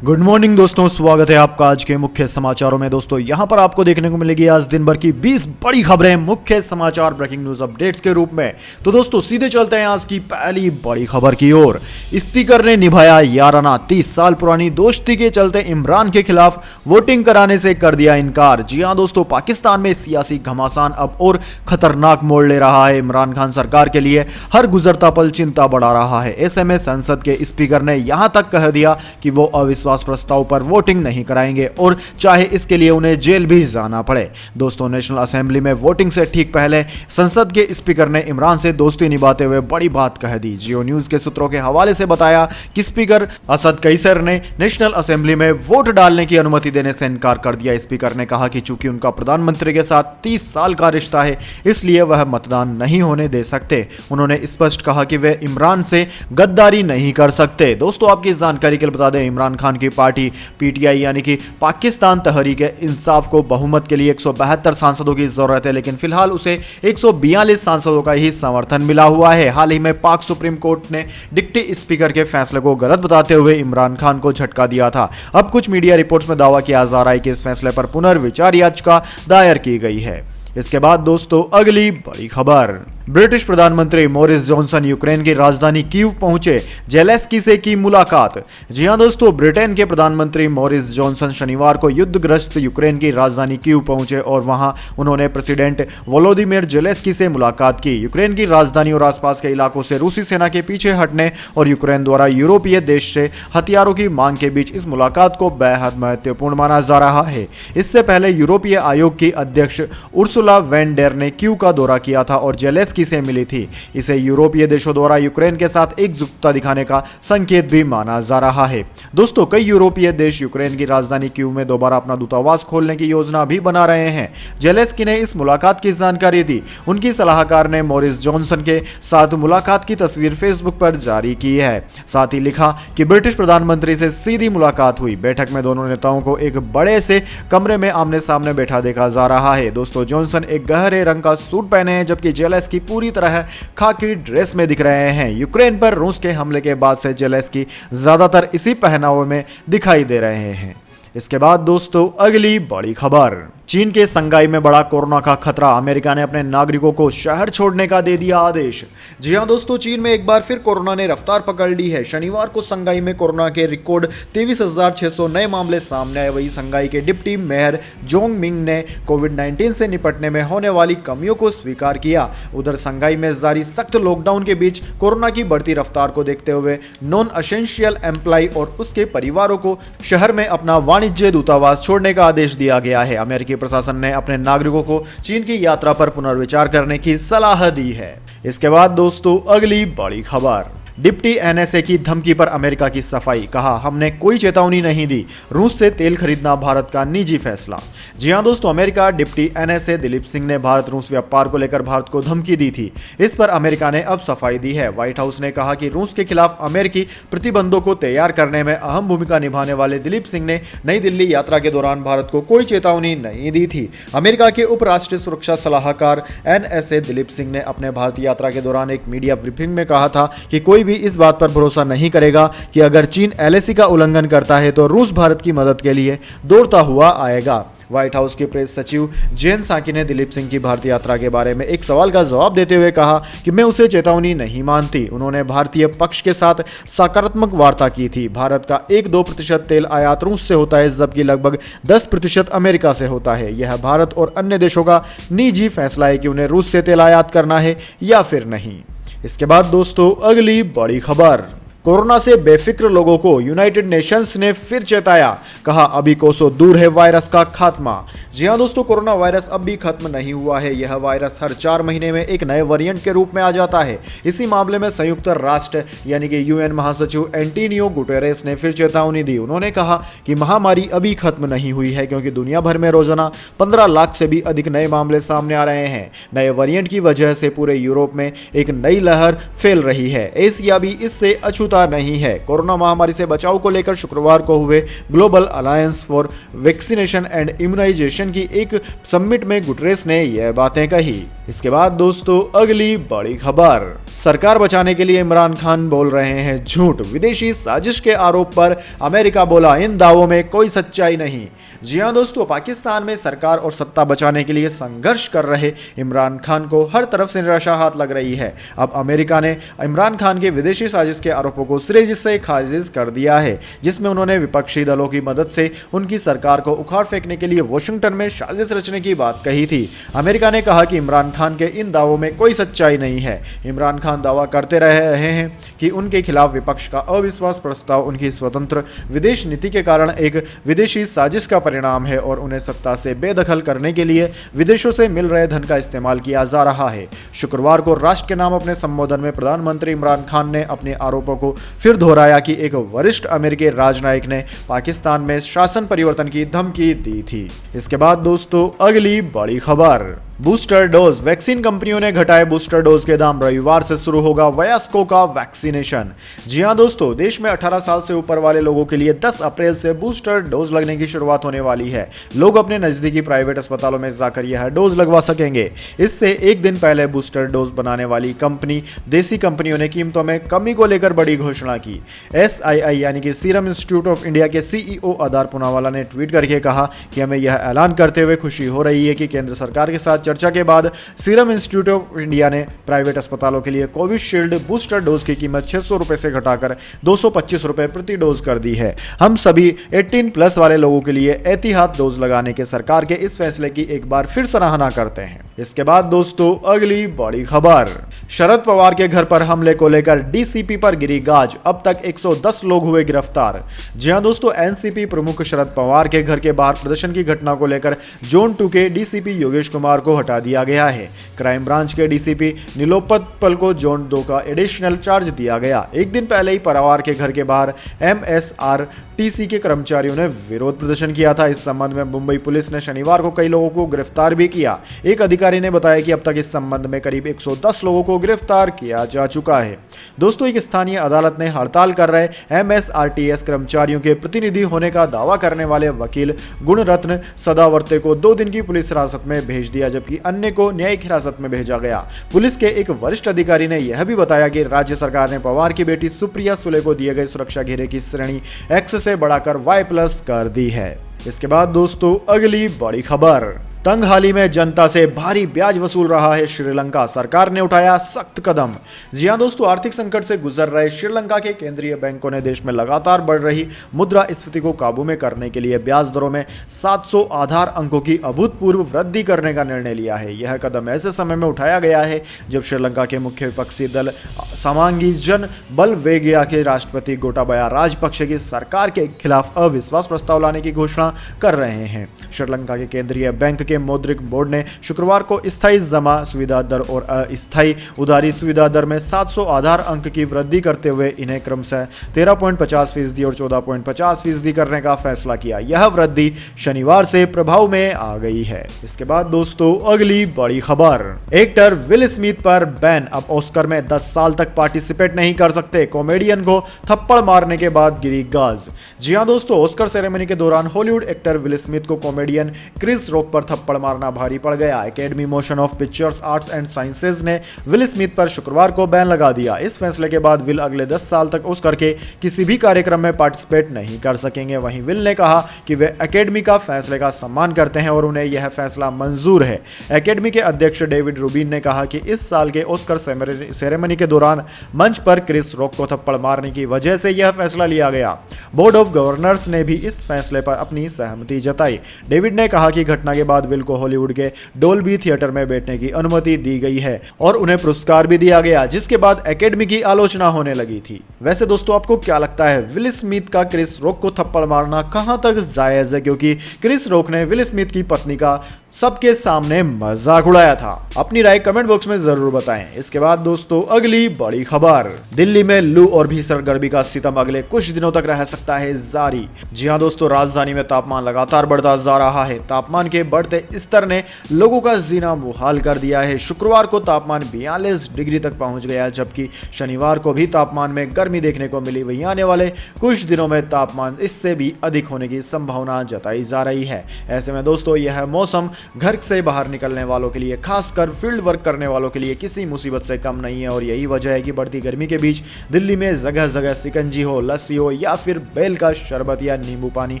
Good morning दोस्तों, स्वागत है आपका आज के मुख्य समाचारों में। दोस्तों यहां पर आपको देखने को मिलेगी आज दिन भर की 20 बड़ी खबरें मुख्य समाचार ब्रेकिंग न्यूज अपडेट्स के रूप में। तो दोस्तों सीधे चलते हैं आज की पहली बड़ी खबर की ओर। स्पीकर ने निभाया याराना, 30 साल पुरानी दोस्ती के चलते इमरान के खिलाफ वोटिंग कराने से कर दिया इनकार। जी हां दोस्तों, पाकिस्तान में सियासी घमासान अब और खतरनाक मोड़ ले रहा है। इमरान खान सरकार के लिए हर गुजरता पल चिंता बढ़ा रहा है। ऐसे में संसद के स्पीकर ने यहां तक कह दिया कि वो अविश्वास प्रस्ताव पर वोटिंग नहीं कराएंगे और चाहे इसके लिए उन्हें जेल भी जाना पड़े। दोस्तों नेशनल असेंबली में वोटिंग से ठीक पहले संसद के स्पीकर ने इमरान से दोस्ती निभाते हुए बड़ी बात कह दी। जियो न्यूज के सूत्रों के हवाले से बताया कि स्पीकर असद कैसर ने नेशनल असेंबली में वोट डालने की अनुमति देने से इनकार कर दिया। स्पीकर ने कहा कि चूंकि उनका प्रधानमंत्री के साथ 30 साल का रिश्ता है, इसलिए वह मतदान नहीं होने दे सकते। उन्होंने स्पष्ट कहा कि वे इमरान से गद्दारी नहीं कर सकते। दोस्तों आपकी जानकारी के लिए बता दें, इमरान खान की पार्टी पीटीआई यानी कि पाकिस्तान तहरीक इंसाफ को बहुमत के लिए 172 सांसदों की जरूरत है, लेकिन फिलहाल उसे 142 सांसदों का ही समर्थन मिला हुआ है। हाल ही में पाक सुप्रीम कोर्ट ने डिप्टी स्पीकर के फैसले को गलत बताते हुए इमरान खान को झटका दिया था। अब कुछ मीडिया रिपोर्ट्स में दावा किया जा रहा है कि इस फैसले पर पुनर्विचार याचिका दायर की गई है। इसके बाद दोस्तों अगली बड़ी खबर, ब्रिटिश प्रधानमंत्री मोरिस जॉनसन यूक्रेन की राजधानी कीव पहुंचे, जेलेंस्की से की मुलाकात। जी हां दोस्तों, ब्रिटेन के प्रधानमंत्री मोरिस जॉनसन शनिवार को युद्धग्रस्त यूक्रेन की राजधानी कीव पहुंचे और वहां उन्होंने प्रेसिडेंट वोलोदिमीर जेलेंस्की से मुलाकात की। यूक्रेन की राजधानी और आसपास के इलाकों से रूसी सेना के पीछे हटने और यूक्रेन द्वारा यूरोपीय देश से हथियारों की मांग के बीच इस मुलाकात को बेहद महत्वपूर्ण माना जा रहा है। इससे पहले यूरोपीय आयोग की अध्यक्ष उर्सुला वैन डेर ने कीव का दौरा किया था और जेलेंस्की से मिली थी। इसे यूरोपीय देशों द्वारा यूक्रेन के साथ एकजुटता दिखाने का संकेत भी माना जा रहा है। दोस्तों कई यूरोपीय देश यूक्रेन की राजधानी कीव में दोबारा अपना दूतावास खोलने की योजना भी बना रहे हैं। जेलेंस्की ने इस मुलाकात की जानकारी दी। उनकी सलाहकार ने मोरिस जॉनसन के साथ मुलाकात की तस्वीर फेसबुक पर जारी की है। साथ ही लिखा कि ब्रिटिश प्रधानमंत्री से सीधी मुलाकात हुई। बैठक में दोनों नेताओं को एक बड़े से कमरे में आमने सामने बैठा देखा जा रहा है। दोस्तों जॉनसन एक गहरे रंग का सूट पहने हैं, जबकि जेलेंस्की पूरी तरह खाकी ड्रेस में दिख रहे हैं। यूक्रेन पर रूस के हमले के बाद से जेलेंस्की ज्यादातर इसी पहनावे में दिखाई दे रहे हैं। इसके बाद दोस्तों अगली बड़ी खबर, चीन के संघाई में बढ़ा कोरोना का खतरा, अमेरिका ने अपने नागरिकों को शहर छोड़ने का दे दिया आदेश। जी हां दोस्तों, चीन में एक बार फिर कोरोना ने रफ्तार पकड़ ली है। शनिवार को संघाई में कोरोना के रिकॉर्ड 23,600 नए मामले सामने आए। वही संघाई के डिप्टी मेयर जोंग मिंग ने कोविड-19 से निपटने में होने वाली कमियों को स्वीकार किया। उधर संघाई में जारी सख्त लॉकडाउन के बीच कोरोना की बढ़ती रफ्तार को देखते हुए नॉन असेंशियल एम्प्लॉय और उसके परिवारों को शहर में अपना वाणिज्य दूतावास छोड़ने का आदेश दिया गया है। अमेरिकी प्रशासन ने अपने नागरिकों को चीन की यात्रा पर पुनर्विचार करने की सलाह दी है। इसके बाद दोस्तों अगली बड़ी खबर, डिप्टी एनएसए की धमकी पर अमेरिका की सफाई, कहा हमने कोई चेतावनी नहीं दी, रूस से तेल खरीदना भारत का निजी फैसला। जी हां दोस्तों, America deputy NSA Dilip Singh ने भारत रूस व्यापार को लेकर भारत को धमकी दी थी। इस पर अमेरिका ने अब सफाई दी है। व्हाइट हाउस ने कहा कि रूस के खिलाफ अमेरिकी प्रतिबंधों को तैयार करने में अहम भूमिका निभाने वाले दिलीप सिंह ने नई दिल्ली यात्रा के दौरान भारत को कोई चेतावनी नहीं दी थी। अमेरिका के उप राष्ट्रीय सुरक्षा सलाहकार एनएसए दिलीप सिंह ने अपने भारत यात्रा के दौरान एक मीडिया ब्रीफिंग में कहा था कि कोई भी इस बात पर भरोसा नहीं करेगा कि अगर चीन एलएसी का उल्लंघन करता है तो रूस भारत की मदद के लिए दौड़ता हुआ आएगा। व्हाइट हाउस के प्रेस सचिव जेन साकी ने दिलीप सिंह की भारत यात्रा के बारे में एक सवाल का जवाब देते हुए कहा कि मैं उसे चेतावनी नहीं मानती। उन्होंने भारतीय पक्ष के साथ सकारात्मक वार्ता की थी। भारत का 1-2% तेल आयात रूस से होता है, जबकि लगभग 10% अमेरिका से होता है। यह भारत और अन्य देशों का निजी फैसला है कि उन्हें रूस से तेल आयात करना है या फिर नहीं। इसके बाद दोस्तों अगली बड़ी खबर, कोरोना से बेफिक्र लोगों को यूनाइटेड नेशंस ने फिर चेताया, कहा अभी कोसों दूर है वायरस का खात्मा। जी हां दोस्तों, कोरोना वायरस अब भी खत्म नहीं हुआ है। यह वायरस हर 4 महीने में एक नए वेरिएंट के रूप में आ जाता है। इसी मामले में संयुक्त राष्ट्र यानी कि यूएन महासचिव एंटोनियो गुटेरेस ने फिर चेतावनी दी। उन्होंने कहा कि महामारी अभी खत्म नहीं हुई है, क्योंकि दुनिया भर में रोजाना 15 लाख से भी अधिक नए मामले सामने आ रहे हैं। नए वेरिएंट की वजह से पूरे यूरोप में एक नई लहर फैल रही है। एशिया भी इससे अछूता नहीं है। कोरोना महामारी से बचाव को लेकर शुक्रवार को हुए global alliance for vaccination and immunisation की एक समिट में गुटरेस ने यह बातें कही। इसके बाद दोस्तों अगली बड़ी खबर, सरकार बचाने के लिए इमरान खान बोल रहे हैं झूठ, विदेशी साजिश के आरोप पर अमेरिका बोला इन दावों में कोई सच्चाई नहीं। जी हां दोस्तों, पाकिस्तान में सरकार और सत्ता बचाने के लिए संघर्ष कर रहे इमरान खान को हर तरफ से निराशा हाथ लग रही है। अब अमेरिका ने इमरान खान के विदेशी साजिश के आरोपों को सिरे से खारिज कर दिया है, जिसमें उन्होंने विपक्षी दलों की मदद से उनकी सरकार को उखाड़ फेंकने के लिए वॉशिंगटन में साजिश रचने की बात कही थी। अमेरिका ने कहा कि इमरान खान के इन दावों में कोई सच्चाई नहीं है। इमरान खान दावा करते रहे हैं कि उनके खिलाफ विपक्ष का अविश्वास प्रस्ताव उनकी स्वतंत्र विदेश नीति के कारण एक विदेशी साजिश का परिणाम है और उन्हें सत्ता से बेदखल करने के लिए विदेशों से मिल रहे धन का इस्तेमाल किया जा रहा है। शुक्रवार को राष्ट्र के नाम अपने संबोधन में प्रधानमंत्री इमरान खान ने अपने आरोपों को फिर दोहराया कि एक वरिष्ठ अमेरिकी राजनयिक ने पाकिस्तान में शासन परिवर्तन की धमकी दी थी। इसके बाद दोस्तों अगली बड़ी खबर, बूस्टर डोज, वैक्सीन कंपनियों ने घटाए बूस्टर डोज के दाम, रविवार से शुरू होगा वयस्कों का वैक्सीनेशन। जी हां दोस्तों, देश में 18 साल से ऊपर वाले लोगों के लिए 10 अप्रैल से बूस्टर डोज लगने की शुरुआत होने वाली है। लोग अपने नजदीकी प्राइवेट अस्पतालों में जाकर यह डोज लगवा सकेंगे। इससे एक दिन पहले बूस्टर डोज बनाने वाली कंपनी देसी कंपनियों ने कीमतों में कमी को लेकर बड़ी घोषणा की। SII यानी कि सीरम इंस्टीट्यूट ऑफ इंडिया के CEO आधार पूनावाला ने ट्वीट करके कहा कि हमें यह ऐलान करते हुए खुशी हो रही है कि केंद्र सरकार के साथ चर्चा के बाद सीरम इंस्टीट्यूट ऑफ इंडिया ने प्राइवेट अस्पतालों के लिए कोविशील्ड बूस्टर डोज की कीमत 600 रुपए से घटाकर 225 रुपए प्रति डोज कर दी है। हम सभी 18+ वाले लोगों के लिए एहतियात डोज लगाने के सरकार के इस फैसले की एक बार फिर सराहना करते हैं। इसके बाद दोस्तों अगली बड़ी खबर, शरद पवार के घर पर हमले को लेकर DCP पर गिरी गाज, अब तक 110 लोग हुए गिरफ्तार। जी हां दोस्तों, NCP प्रमुख शरद पवार के घर के बाहर प्रदर्शन की घटना को लेकर जोन 2 के DCP योगेश कुमार को हटा दिया गया है। क्राइम ब्रांच के DCP नीलोत्पल को जोन 2 का एडिशनल चार्ज दिया गया। एक दिन पहले ही पवार के घर के बाहर MSRTC के कर्मचारियों ने विरोध प्रदर्शन किया था। इस संबंध में मुंबई पुलिस ने शनिवार को कई लोगों को गिरफ्तार भी किया। एक अधिकारी ने बताया कि अब तक इस संबंध में करीब 110 लोगों को गिरफ्तार किया जा चुका है। दोस्तों, एक स्थानीय अदालत ने हड़ताल कर रहे MSRTS कर्मचारियों के प्रतिनिधि होने का दावा करने वाले वकील गुणरत्न सदावर्ते को 2 दिन की पुलिस हिरासत में भेज दिया, जबकि अन्य को न्यायिक हिरासत में भेजा गया। पुलिस के एक वरिष्ठ अधिकारी ने यह भी बताया कि राज्य सरकार ने पवार की बेटी सुप्रिया सुले को दिए गए सुरक्षा घेरे की श्रेणी X से बढ़ाकर Y+ कर दी है। इसके बाद दोस्तों अगली बड़ी खबर, तंग हाली में जनता से भारी ब्याज वसूल रहा है श्रीलंका, सरकार ने उठाया सख्त कदम। जी हां दोस्तों, आर्थिक संकट से गुजर रहे श्रीलंका के केंद्रीय बैंकों ने देश में लगातार बढ़ रही मुद्रास्फीति को काबू में करने के लिए ब्याज दरों में 700 आधार अंकों की अभूतपूर्व वृद्धि करने का निर्णय लिया है। यह कदम ऐसे समय में उठाया गया है जब श्रीलंका के मुख्य विपक्षी दल समांगी जन बलवेगिया के राष्ट्रपति गोटाबाया राजपक्षे की सरकार के खिलाफ अविश्वास प्रस्ताव लाने की घोषणा कर रहे हैं। श्रीलंका के केंद्रीय बैंक के मौद्रिक बोर्ड ने शुक्रवार को स्थायी जमा सुविधा दर और अस्थायी उधारी सुविधा दर में 700 आधार अंक की वृद्धि करते हुए इन्हें क्रमशः 13.50% और 14.50% करने का फैसला किया। यह वृद्धि शनिवार से प्रभाव में आ गई है। इसके बाद दोस्तों अगली बड़ी खबर, एक्टर विल स्मिथ पर बैन, अब ऑस्कर में 10 साल तक पार्टिसिपेट नहीं कर सकते, कॉमेडियन को थप्पड़ मारने के बाद गिरी गाज। जी हां दोस्तों, ऑस्कर सेरेमनी के दौरान हॉलीवुड एक्टर विल स्मिथ को कॉमेडियन क्रिस रॉक पर थप्पड़ मारना भारी पड़ गया। Academy motion of pictures arts and sciences ने विल स्मिथ पर शुक्रवार को बैन लगा दिया। इस फैसले के बाद विल अगले 10 साल तक ऑस्कर के किसी भी कार्यक्रम में पार्टिसिपेट नहीं कर सकेंगे। वहीं विल ने कहा कि वे एकेडमी का फैसले का सम्मान करते हैं और उन्हें यह फैसला मंजूर है। एकेडमी के अध्यक्ष डेविड रूबिन ने कहा कि इस साल के ऑस्कर सेरेमनी के दौरान मंच पर क्रिस रॉक को थप्पड़ मारने की वजह से यह फैसला लिया गया। बोर्ड ऑफ गवर्नर्स ने भी इस फैसले पर अपनी सहमति जताई। डेविड ने कहा कि घटना के बाद विल को हॉलीवुड के डोल्बी थिएटर में बैठने की अनुमति दी गई है और उन्हें पुरस्कार भी दिया गया, जिसके बाद एकेडमी की आलोचना होने लगी थी। वैसे दोस्तों, आपको क्या लगता है, विल स्मिथ का क्रिस रॉक को थप्पड़ मारना कहां तक जायज है? क्योंकि क्रिस रॉक ने विल स्मिथ की पत्नी का सबके सामने मजाक उड़ाया था। अपनी राय कमेंट बॉक्स में जरूर बताएं। इसके बाद दोस्तों अगली बड़ी खबर, दिल्ली में लू और भीषण गर्मी का सितम अगले कुछ दिनों तक रह सकता है जारी। जी हां दोस्तों, राजधानी में तापमान लगातार बढ़ता जा रहा है। तापमान के बढ़ते स्तर ने लोगों का जीना मुहाल कर दिया है। शुक्रवार को तापमान 42 डिग्री तक पहुंच गया, जबकि शनिवार को भी तापमान में गर्मी देखने को मिली। वहीं आने वाले कुछ दिनों में तापमान इससे भी अधिक होने की संभावना जताई जा रही है। ऐसे में दोस्तों, यह मौसम घर से बाहर निकलने वालों के लिए, खासकर फील्ड वर्क करने वालों के लिए किसी मुसीबत से कम नहीं है। और यही वजह है कि बढ़ती गर्मी के बीच दिल्ली में जगह जगह शिकंजी हो, लस्सी हो या फिर बेल का शरबत या नींबू पानी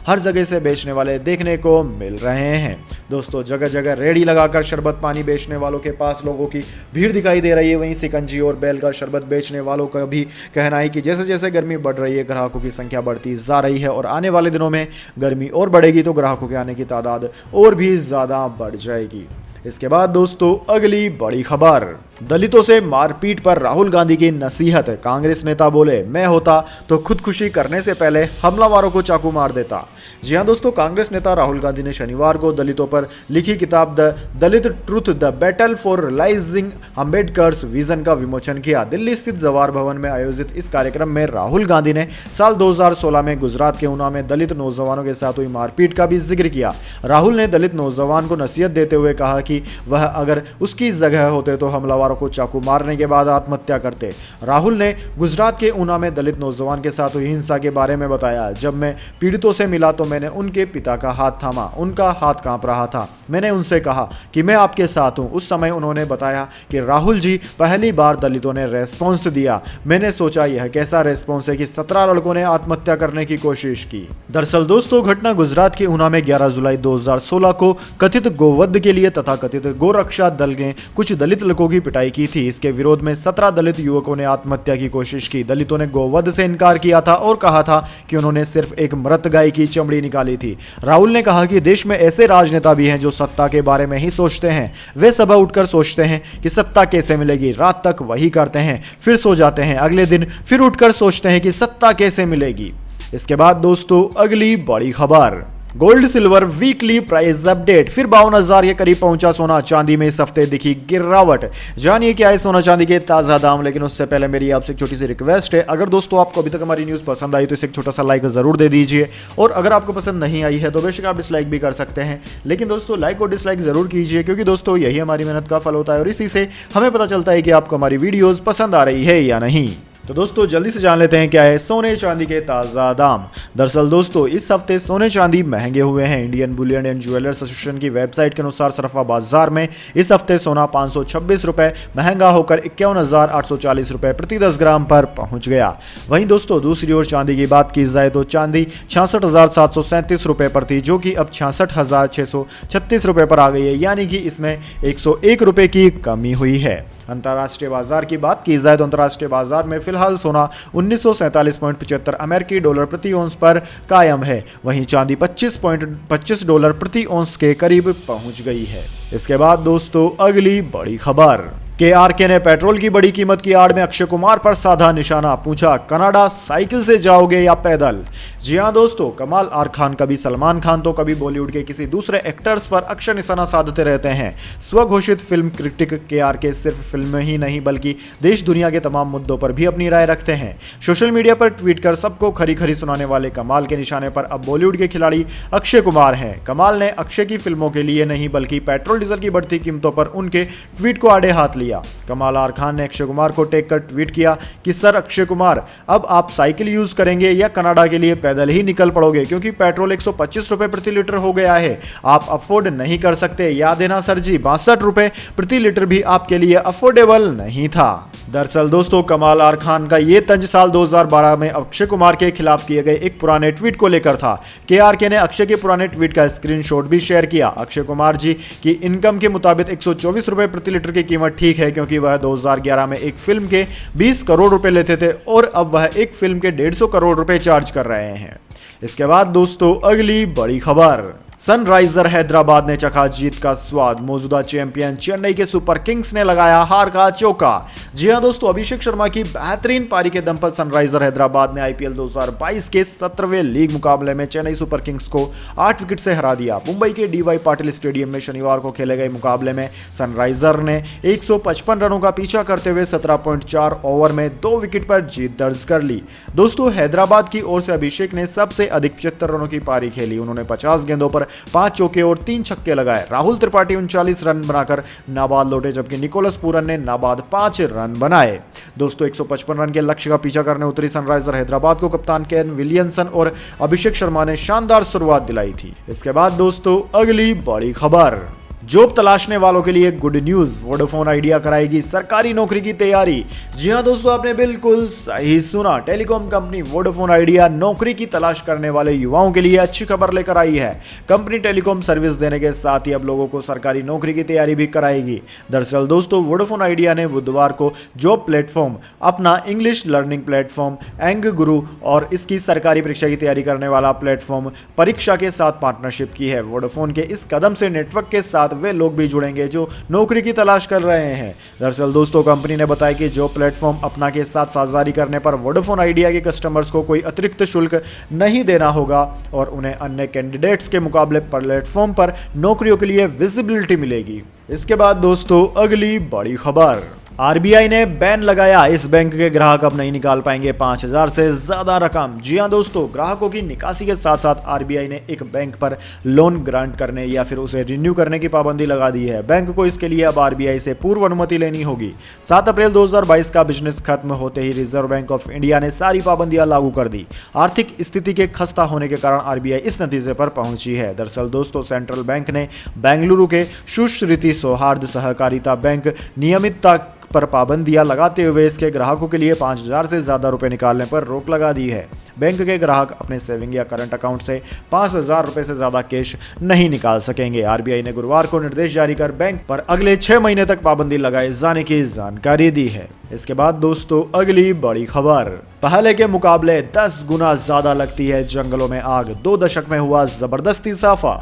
हर जगह से बेचने वाले देखने को मिल रहे हैं। दोस्तों, जगह जगह रेडी लगाकर शरबत पानी बेचने वालों के पास लोगों की भीड़ दिखाई दे रही है। वहीं शिकंजी और बेल का शरबत बेचने वालों का भी कहना है कि जैसे जैसे गर्मी बढ़ रही है, ग्राहकों की संख्या बढ़ती जा रही है और आने वाले दिनों में गर्मी और बढ़ेगी तो ग्राहकों के आने की तादाद और भी ज़्यादा बढ़ जाएगी। इसके बाद दोस्तों, अगली बड़ी खबर, दलितों से मारपीट पर राहुल गांधी की नसीहत। कांग्रेस नेता बोले, मैं होता तो खुदकुशी करने से पहले हमलावरों को चाकू मार देता। जी हां दोस्तों, कांग्रेस नेता राहुल गांधी ने शनिवार को दलितों पर लिखी किताब the Dalit truth the battle for realising Ambedkar's vision का विमोचन किया। दिल्ली स्थित जवाहर भवन में आयोजित इस कार्यक्रम में राहुल गांधी ने साल 2016 में गुजरात के ऊना में दलित नौजवानों के साथ हुई मारपीट का भी जिक्र किया। राहुल ने दलित नौजवान को नसीहत देते हुए कहा कि वह अगर उसकी जगह होते तो हमलावरों को चाकू मारने के बाद आत्महत्या करते। राहुल ने गुजरात के ऊना में दलित नौजवान के साथ हुई हिंसा के बारे में बताया, जब मैं पीड़ितों से मिला तो मैंने उनके पिता का हाथ थामा, उनका हाथ कांप रहा था। मैंने उनसे कहा कि मैं आपके साथ हूं। उस समय उन्होंने बताया कि राहुल जी, पहली बार दलितों ने रेस्पॉन्स दिया। मैंने सोचा यह कैसा रेस्पॉन्स है कि 17 लड़कों ने आत्महत्या करने की कोशिश की। दरअसल दोस्तों, घटना गुजरात के ऊना में 11 जुलाई 2016 को कथित गोवध के लिए तथा कथित गोरक्षा दल ने कुछ दलित लड़कों की पिटाई की थी। इसके विरोध में 17 दलित युवकों ने आत्महत्या की कोशिश की। दलितों ने गोवध से इनकार किया था और कहा था कि उन्होंने सिर्फ एक मृत गाय की चमड़ी निकाली थी। राहुल ने कहा कि देश में ऐसे राजनेता भी हैं जो सत्ता के बारे में ही सोचते हैं। वे सुबह उठकर सोचते हैं कि सत्ता कैसे मिलेगी, रात तक वही करते हैं, फिर सो जाते हैं, अगले दिन फिर उठकर सोचते हैं कि सत्ता कैसे मिलेगी। इसके बाद दोस्तों, अगली बड़ी खबर, gold silver weekly price update. फिर 52,000 के करीब पहुंचा सोना चांदी में इस हफ्ते दिखी गिरावट। जानिए क्या है सोना चांदी के ताजा दाम। लेकिन उससे पहले मेरी आपसे एक छोटी सी रिक्वेस्ट है, अगर दोस्तों आपको अभी तक हमारी न्यूज़ पसंद आई तो इसे एक छोटा सा लाइक जरूर दे दीजिए। और अगर आपको पसंद नहीं आई है तो बेशक आप डिसलाइक भी कर सकते हैं, लेकिन दोस्तों लाइक और डिसलाइक जरूर कीजिए, क्योंकि दोस्तों यही हमारी मेहनत का फल होता है और इसी से हमें पता चलता है कि आपको हमारी वीडियोज़ पसंद आ रही है या नहीं। तो दोस्तों जल्दी से जान लेते हैं क्या है सोने चांदी के ताज़ा दाम। दरअसल दोस्तों, इस हफ्ते सोने चांदी महंगे हुए हैं। Indian Boolean and jewellers association की वेबसाइट के अनुसार सराफा बाजार में इस हफ्ते सोना 526 रुपये महंगा होकर 51,840 रुपये प्रति 10 ग्राम पर पहुंच गया। वहीं दोस्तों दूसरी ओर चांदी की बात की जाए तो चांदी 66,737 रुपये पर थी, जो कि अब 66,636 रुपये पर आ गई है, यानी कि इसमें 101 रुपये की कमी हुई है। अंतर्राष्ट्रीय बाजार की बात की जाए तो अंतर्राष्ट्रीय बाजार में फिलहाल सोना 1947.75 अमेरिकी डॉलर प्रति औंस पर कायम है। वहीं चांदी 25.25 डॉलर प्रति औंस के करीब पहुंच गई है। इसके बाद दोस्तों अगली बड़ी खबर, KRK ने पेट्रोल की बड़ी कीमत की आड़ में अक्षय कुमार पर साधा निशाना। पूछा, कनाडा साइकिल से जाओगे या पैदल? जी हां दोस्तों, कमाल आर खान कभी सलमान खान तो कभी बॉलीवुड के किसी दूसरे एक्टर्स पर अक्षय निशाना साधते रहते हैं। स्वघोषित फिल्म क्रिटिक KRK सिर्फ फिल्म ही नहीं बल्कि देश दुनिया के तमाम मुद्दों पर भी अपनी राय रखते हैं। सोशल मीडिया पर ट्वीट कर सबको खरी खरी सुनाने वाले कमाल के निशाने पर अब बॉलीवुड के खिलाड़ी अक्षय कुमार हैं। कमाल ने अक्षय की फिल्मों के लिए नहीं बल्कि पेट्रोल डीजल की बढ़ती कीमतों पर उनके ट्वीट को आड़े हाथ लिया। कमाल आर खान ने अक्षय कुमार को टैग कर ट्वीट किया कि सर अक्षय कुमार, अब आप साइकिल यूज करेंगे या कनाडा के लिए पैदल ही निकल पड़ोगे, क्योंकि पेट्रोल 125 रुपए प्रति लीटर हो गया है, आप अफोर्ड नहीं कर सकते। याद है ना सर जी, 62 रुपए प्रति लीटर भी आपके लिए अफोर्डेबल नहीं था। दरअसल दोस्तों कमाल आर खान का ये तंज साल 2012 में अक्षय कुमार के खिलाफ किए गए एक पुराने ट्वीट को लेकर था। KRK ने अक्षय के पुराने ट्वीट का स्क्रीनशॉट भी शेयर किया। अक्षय कुमार जी की इनकम के मुताबिक 124 रुपए प्रति लीटर की कीमत ठीक है, क्योंकि वह 2011 में एक फिल्म के 20 करोड़ रुपए लेते थे और अब वह एक फिल्म के 150 करोड़ रुपए चार्ज कर रहे हैं। इसके बाद दोस्तों अगली बड़ी खबर, सनराइजर हैदराबाद ने चखा जीत का स्वाद। मौजूदा चैंपियन चेन्नई के सुपर किंग्स ने लगाया हार का चौका। जी हां दोस्तों, अभिषेक शर्मा की बेहतरीन पारी के दम पर सनराइजर हैदराबाद ने IPL 2022 के 17वें लीग मुकाबले में चेन्नई सुपर किंग्स को 8 विकेट से हरा दिया। मुंबई के DY पाटिल स्टेडियम में शनिवार को खेले गए मुकाबले में सनराइजर ने 155 रनों का पीछा करते हुए 17.4 ओवर में 2 विकेट पर जीत दर्ज कर ली। दोस्तों हैदराबाद की ओर से अभिषेक ने सबसे अधिक 75 रनों की पारी खेली। उन्होंने 50 गेंदों पर 5 चौके और 3 छक्के लगाए। राहुल त्रिपाठी 39 रन बनाकर नाबाद लौटे, जबकि निकोलस पूरन ने नाबाद 5 रन बनाए। दोस्तों 155 रन के लक्ष्य का पीछा करने उतरी सनराइजर हैदराबाद को कप्तान केन विलियमसन और अभिषेक शर्मा ने शानदार शुरुआत दिलाई थी। इसके बाद दोस्तों अगली बड़ी खबर, जॉब तलाशने वालों के लिए गुड न्यूज, वोडाफोन आइडिया कराएगी सरकारी नौकरी की तैयारी। जी हां दोस्तों, आपने बिल्कुल सही सुना। टेलीकॉम कंपनी वोडाफोन आइडिया नौकरी की तलाश करने वाले युवाओं के लिए अच्छी खबर लेकर आई है। कंपनी टेलीकॉम सर्विस देने के साथ ही अब लोगों को सरकारी नौकरी की तैयारी भी कराएगी। दरअसल दोस्तों वोडाफोन आइडिया ने बुधवार को जॉब प्लेटफॉर्म अपना इंग्लिश लर्निंग प्लेटफॉर्म एंग गुरु और इसकी सरकारी परीक्षा की तैयारी करने वाला प्लेटफॉर्म परीक्षा के साथ पार्टनरशिप की है। वोडाफोन के इस कदम से नेटवर्क के साथ वे लोग भी जुड़ेंगे जो नौकरी की तलाश कर रहे हैं। दरअसल दोस्तों कंपनी ने बताया कि जो प्लेटफॉर्म अपना के साथ साझेदारी करने पर वोडाफोन आइडिया के कस्टमर्स को कोई अतिरिक्त शुल्क नहीं देना होगा और उन्हें अन्य कैंडिडेट्स के मुकाबले प्लेटफॉर्म पर नौकरियों के लिए विजिबिलिटी मिलेगी। इसके बाद दोस्तों अगली बड़ी खबर, आरबीआई ने बैन लगाया, इस बैंक के ग्राहक अब नहीं निकाल पाएंगे 5,000 से ज्यादा रकम। जी हां दोस्तों, ग्राहकों की निकासी के साथ साथ आरबीआई ने एक बैंक पर लोन ग्रांट करने या फिर उसे रिन्यू करने की पाबंदी लगा दी है। बैंक को इसके लिए अब आरबीआई से पूर्व अनुमति लेनी होगी। 7 अप्रैल 2022 का बिजनेस खत्म होते ही रिजर्व बैंक ऑफ इंडिया ने सारी पाबंदियां लागू कर दी। आर्थिक स्थिति के खस्ता होने के कारण आरबीआई इस नतीजे पर पहुंची है। दरअसल दोस्तों सेंट्रल बैंक ने बेंगलुरु के सुश्रुति सौहार्द सहकारिता बैंक नियमितता पर पाबंदियां लगाते हुए इसके ग्राहकों के लिए 5,000 से ज्यादा रुपए निकालने पर रोक लगा दी है। बैंक के ग्राहक अपने सेविंग या करंट अकाउंट से 5,000 रुपए से ज्यादा कैश नहीं निकाल सकेंगे। आरबीआई ने गुरुवार को निर्देश जारी कर बैंक पर अगले 6 महीने तक पाबंदी लगाए जाने की जानकारी दी है। इसके बाद दोस्तों अगली बड़ी खबर, पहले के मुकाबले 10 गुना ज्यादा लगती है जंगलों में आग, 2 दशक में हुआ जबरदस्त इजाफा।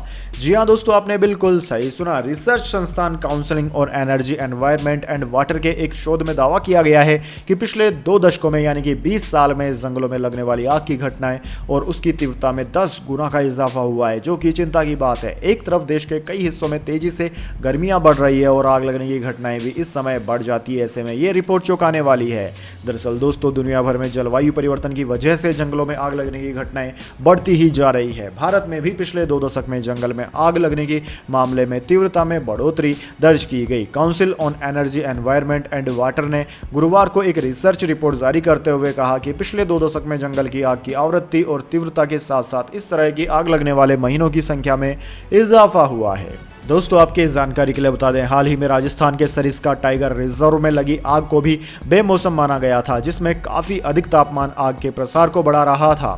जी हां दोस्तों, आपने बिल्कुल सही सुना। रिसर्च संस्थान काउंसलिंग और एनर्जी एनवायरनमेंट एंड वाटर के एक शोध में दावा किया गया है कि पिछले 2 दशकों में यानी कि 20 साल में जंगलों में लगने वाली आग की घटनाएं और उसकी तीव्रता में 10 गुना का इजाफा हुआ है, जो कि चिंता की बात है। एक तरफ देश के कई हिस्सों में तेजी से गर्मियां बढ़ रही है और आग लगने की घटनाएं भी इस समय बढ़ जाती है। ऐसे में ये रिपोर्ट चौंकाने वाली है। दरअसल दोस्तों दुनिया भर में जलवायु परिवर्तन की वजह से जंगलों में आग लगने की घटनाएं बढ़ती ही जा रही है। भारत में भी पिछले 2 दशक में जंगल में आग लगने के मामले में तीव्रता में बढ़ोतरी दर्ज की गई। Council on energy environment and water ने गुरुवार को एक रिसर्च रिपोर्ट जारी करते हुए कहा कि पिछले 2 दशक में जंगल की आग की आवृत्ति और तीव्रता के साथ साथ इस तरह की आग लगने वाले महीनों की संख्या में इजाफा हुआ है। दोस्तों आपके इस जानकारी के लिए बता दें, हाल ही में राजस्थान के सरिस्का टाइगर रिजर्व में लगी आग को भी बेमौसम माना गया था, जिसमें काफी अधिक तापमान आग के प्रसार को बढ़ा रहा था।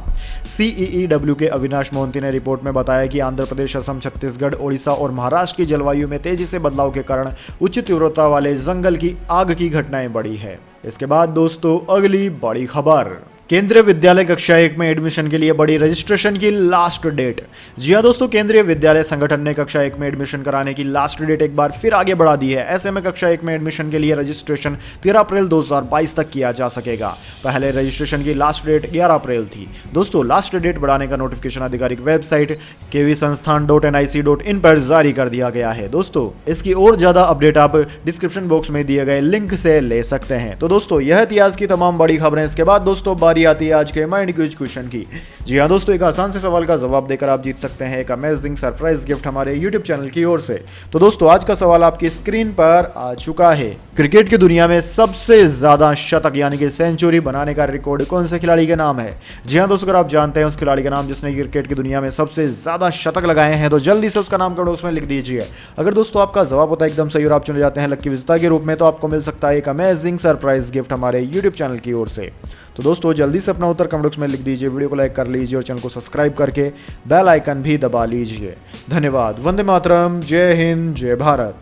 CEEW के अविनाश मोहंती ने रिपोर्ट में बताया कि आंध्र प्रदेश, असम, छत्तीसगढ़, ओडिशा और महाराष्ट्र की जलवायु में तेजी से बदलाव के कारण उच्च तीव्रता वाले जंगल की आग की घटनाएं बढ़ी है। इसके बाद दोस्तों अगली बड़ी खबर, केंद्रीय विद्यालय कक्षा 1 में एडमिशन के लिए बड़ी रजिस्ट्रेशन की लास्ट डेट। जी हां दोस्तों, केंद्रीय विद्यालय संगठन ने कक्षा 1 में एडमिशन कराने की लास्ट डेट एक बार फिर आगे बढ़ा दी है। ऐसे में कक्षा 1 में एडमिशन के लिए रजिस्ट्रेशन 13 अप्रैल 2022 तक किया जा सकेगा। पहले रजिस्ट्रेशन की लास्ट डेट 11 अप्रैल थी। दोस्तों लास्ट डेट बढ़ाने का नोटिफिकेशन आधिकारिक वेबसाइट kvsansthan.nic.in पर जारी कर दिया गया है। दोस्तों इसकी और ज्यादा अपडेट आप डिस्क्रिप्शन बॉक्स में दिए गए लिंक से ले सकते हैं। तो दोस्तों यह थी आज की तमाम बड़ी खबरें। इसके बाद दोस्तों आती है आज के माइंड क्विज क्वेश्चन की। जी हां दोस्तों, एक आसान से सवाल का जवाब देकर आप जीत सकते हैं एक अमेजिंग सरप्राइज गिफ्ट हमारे YouTube चैनल की ओर से। तो दोस्तों आज का सवाल आपकी स्क्रीन पर आ चुका है। क्रिकेट की दुनिया में सबसे ज्यादा शतक यानी कि सेंचुरी बनाने का रिकॉर्ड कौन से खिलाड़ी के नाम है? जी हां दोस्तों, अगर आप जानते हैं उस खिलाड़ी का नाम जिसने क्रिकेट की दुनिया में सबसे ज्यादा शतक लगाए हैं तो जल्दी से उसका नाम कमेंट बॉक्स में लिख दीजिए। अगर दोस्तों आपका जवाब होता है एकदम सही और आप चुने जाते हैं लकी विजेता के रूप में, तो आपको मिल सकता है एक अमेजिंग सरप्राइज गिफ्ट हमारे YouTube चैनल की ओर से। तो दोस्तों जल्दी से अपना उत्तर कमेंट बॉक्स में लिख दीजिए, वीडियो को लाइक कर लीजिए और चैनल को सब्सक्राइब करके बेल आइकन भी दबा लीजिए। धन्यवाद। वंदे मातरम। जय हिंद, जय भारत।